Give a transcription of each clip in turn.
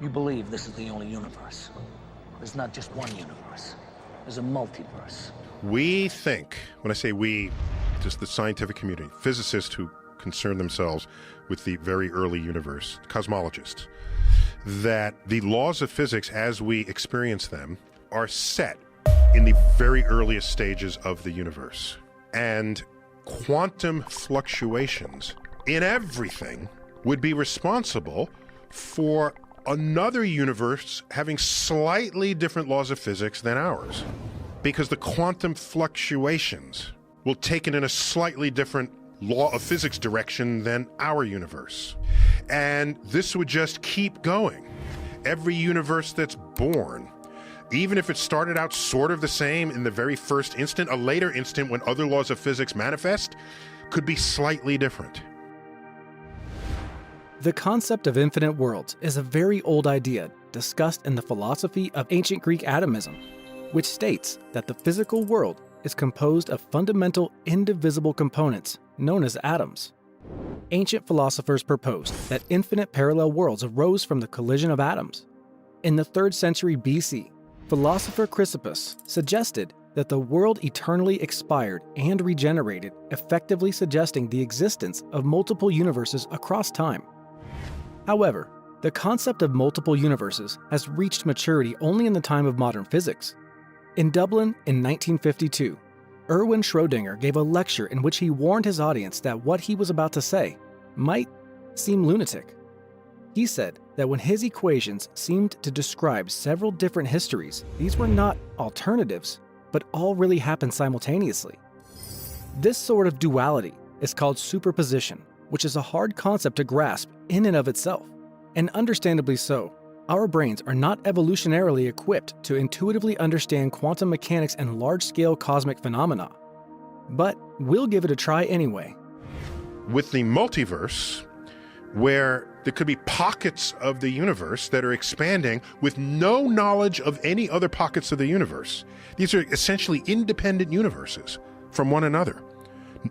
You believe this is the only universe. There's not just one universe. There's a multiverse. We think, when I say we, just the scientific community, physicists who concern themselves with the very early universe, cosmologists, that the laws of physics as we experience them are set in the very earliest stages of the universe. And quantum fluctuations in everything would be responsible for another universe having slightly different laws of physics than ours, because the quantum fluctuations will take it in a slightly different law of physics direction than our universe. And this would just keep going. Every universe that's born, even if it started out sort of the same in the very first instant, a later instant when other laws of physics manifest could be slightly different. The concept of infinite worlds is a very old idea discussed in the philosophy of ancient Greek atomism, which states that the physical world is composed of fundamental indivisible components known as atoms. Ancient philosophers proposed that infinite parallel worlds arose from the collision of atoms. In the 3rd century BC, philosopher Chrysippus suggested that the world eternally expired and regenerated, effectively suggesting the existence of multiple universes across time. However, the concept of multiple universes has reached maturity only in the time of modern physics. In Dublin in 1952, Erwin Schrödinger gave a lecture in which he warned his audience that what he was about to say might seem lunatic. He said that when his equations seemed to describe several different histories, these were not alternatives, but all really happened simultaneously. This sort of duality is called superposition, which is a hard concept to grasp in and of itself. And understandably so, our brains are not evolutionarily equipped to intuitively understand quantum mechanics and large-scale cosmic phenomena. But we'll give it a try anyway. With the multiverse, where there could be pockets of the universe that are expanding with no knowledge of any other pockets of the universe. These are essentially independent universes from one another,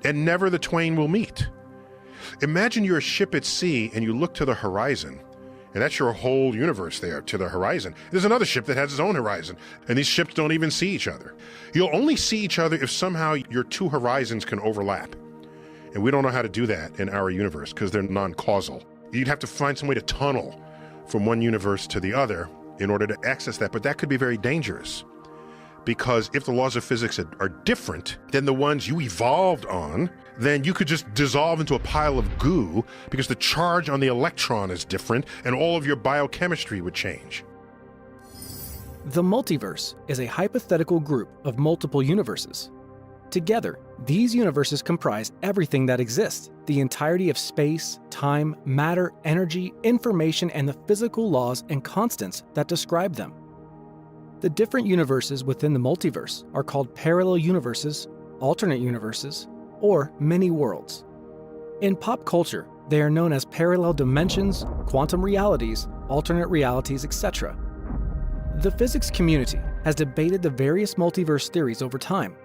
and never the twain will meet. Imagine you're a ship at sea and you look to the horizon, and that's your whole universe there, to the horizon. There's another ship that has its own horizon, and these ships don't even see each other. You'll only see each other if somehow your two horizons can overlap. And we don't know how to do that in our universe because they're non-causal. You'd have to find some way to tunnel from one universe to the other in order to access that, but that could be very dangerous. Because if the laws of physics are different than the ones you evolved on, then you could just dissolve into a pile of goo because the charge on the electron is different and all of your biochemistry would change. The multiverse is a hypothetical group of multiple universes. Together, these universes comprise everything that exists, the entirety of space, time, matter, energy, information, and the physical laws and constants that describe them. The different universes within the multiverse are called parallel universes, alternate universes, or many worlds. In pop culture, they are known as parallel dimensions, quantum realities, alternate realities, etc. The physics community has debated the various multiverse theories over time.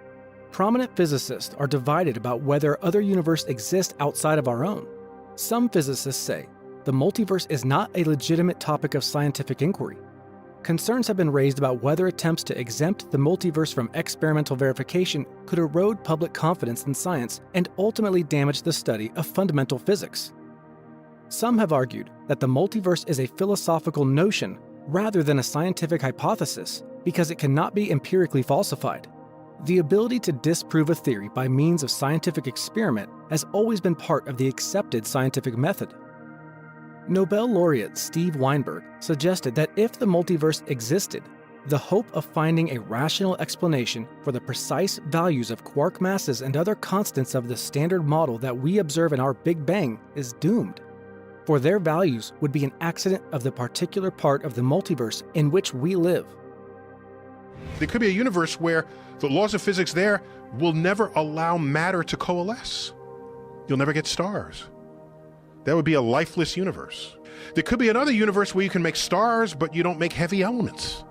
Prominent physicists are divided about whether other universes exist outside of our own. Some physicists say the multiverse is not a legitimate topic of scientific inquiry. Concerns have been raised about whether attempts to exempt the multiverse from experimental verification could erode public confidence in science and ultimately damage the study of fundamental physics. Some have argued that the multiverse is a philosophical notion rather than a scientific hypothesis because it cannot be empirically falsified. The ability to disprove a theory by means of scientific experiment has always been part of the accepted scientific method. Nobel laureate Steve Weinberg suggested that if the multiverse existed, the hope of finding a rational explanation for the precise values of quark masses and other constants of the standard model that we observe in our Big Bang is doomed, for their values would be an accident of the particular part of the multiverse in which we live. There could be a universe where the laws of physics there will never allow matter to coalesce. You'll never get stars. That would be a lifeless universe. There could be another universe where you can make stars, but you don't make heavy elements.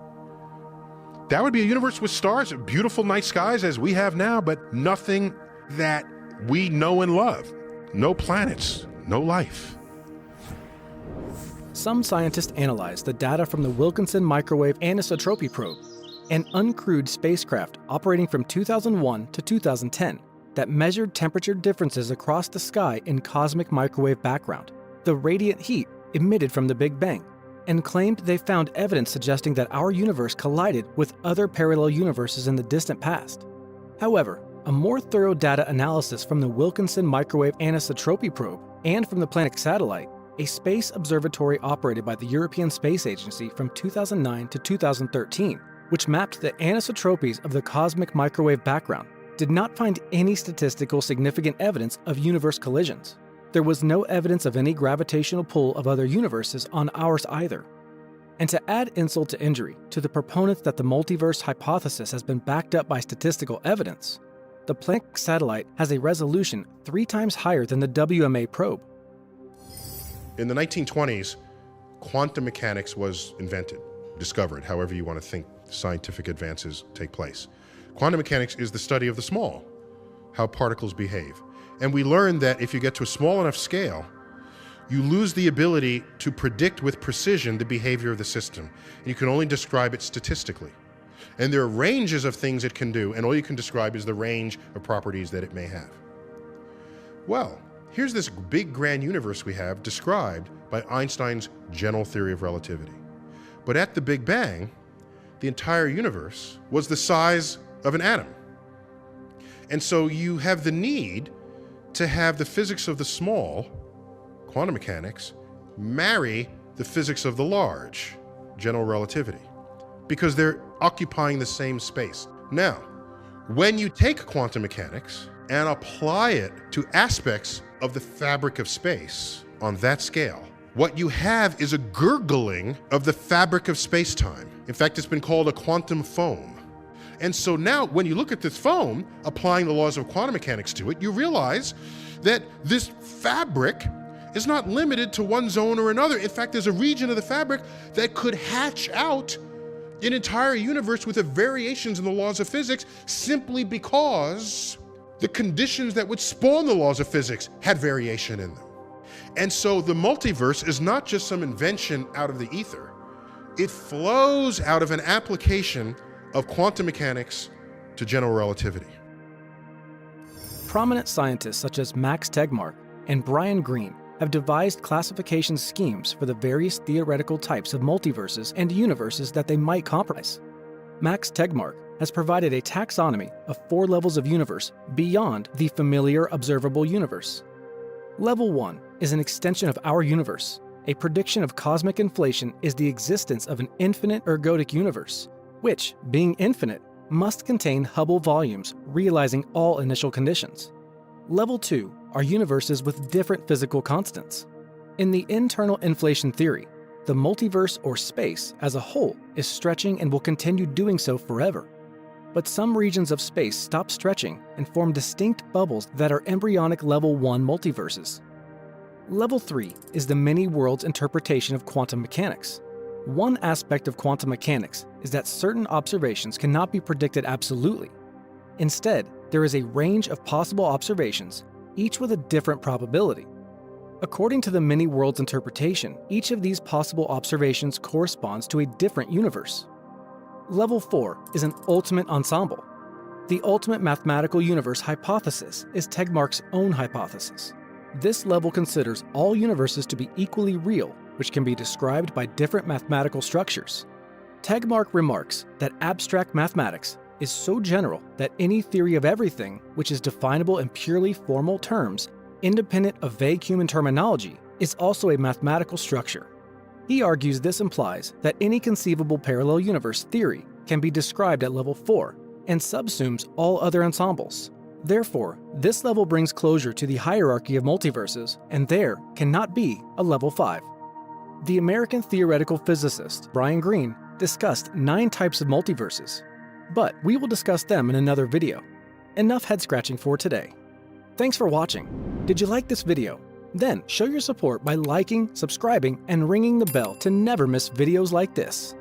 That would be a universe with stars, beautiful night skies as we have now, but nothing that we know and love. No planets, no life. Some scientists analyzed the data from the Wilkinson Microwave Anisotropy Probe, an uncrewed spacecraft operating from 2001 to 2010 that measured temperature differences across the sky in cosmic microwave background, the radiant heat emitted from the Big Bang, and claimed they found evidence suggesting that our universe collided with other parallel universes in the distant past. However, a more thorough data analysis from the Wilkinson Microwave Anisotropy Probe and from the Planck satellite, a space observatory operated by the European Space Agency from 2009 to 2013, which mapped the anisotropies of the cosmic microwave background, did not find any statistical significant evidence of universe collisions. There was no evidence of any gravitational pull of other universes on ours either. And to add insult to injury to the proponents that the multiverse hypothesis has been backed up by statistical evidence, the Planck satellite has a resolution 3 times higher than the WMA probe. In the 1920s, quantum mechanics was invented, discovered, however you want to think scientific advances take place. Quantum mechanics is the study of the small, how particles behave. And we learned that if you get to a small enough scale, you lose the ability to predict with precision the behavior of the system. You can only describe it statistically. And there are ranges of things it can do, and all you can describe is the range of properties that it may have. Well, here's this big grand universe we have described by Einstein's general theory of relativity. But at the Big Bang, the entire universe was the size of an atom. And so you have the need to have the physics of the small, quantum mechanics, marry the physics of the large, general relativity, because they're occupying the same space. Now, when you take quantum mechanics and apply it to aspects of the fabric of space on that scale, what you have is a gurgling of the fabric of space-time. In fact, it's been called a quantum foam. And so now, when you look at this foam, applying the laws of quantum mechanics to it, you realize that this fabric is not limited to one zone or another. In fact, there's a region of the fabric that could hatch out an entire universe with the variations in the laws of physics simply because the conditions that would spawn the laws of physics had variation in them. And so the multiverse is not just some invention out of the ether. It flows out of an application of quantum mechanics to general relativity. Prominent scientists such as Max Tegmark and Brian Greene have devised classification schemes for the various theoretical types of multiverses and universes that they might comprise. Max Tegmark has provided a taxonomy of 4 levels of universe beyond the familiar observable universe. Level 1 is an extension of our universe. A prediction of cosmic inflation is the existence of an infinite ergodic universe, which, being infinite, must contain Hubble volumes realizing all initial conditions. Level 2 are universes with different physical constants. In the internal inflation theory, the multiverse or space as a whole is stretching and will continue doing so forever. But some regions of space stop stretching and form distinct bubbles that are embryonic level 1 multiverses. Level 3 is the many worlds interpretation of quantum mechanics. One aspect of quantum mechanics is that certain observations cannot be predicted absolutely. Instead, there is a range of possible observations, each with a different probability. According to the many worlds interpretation, each of these possible observations corresponds to a different universe. Level 4 is an ultimate ensemble. The ultimate mathematical universe hypothesis is Tegmark's own hypothesis. This level considers all universes to be equally real, which can be described by different mathematical structures. Tegmark remarks that abstract mathematics is so general that any theory of everything which is definable in purely formal terms, independent of vague human terminology, is also a mathematical structure. He argues this implies that any conceivable parallel universe theory can be described at level 4 and subsumes all other ensembles. Therefore, this level brings closure to the hierarchy of multiverses, and there cannot be a level 5. The American theoretical physicist Brian Greene discussed 9 types of multiverses, but we will discuss them in another video. Enough head scratching for today. Thanks for watching. Did you like this video? Then show your support by liking, subscribing, and ringing the bell to never miss videos like this.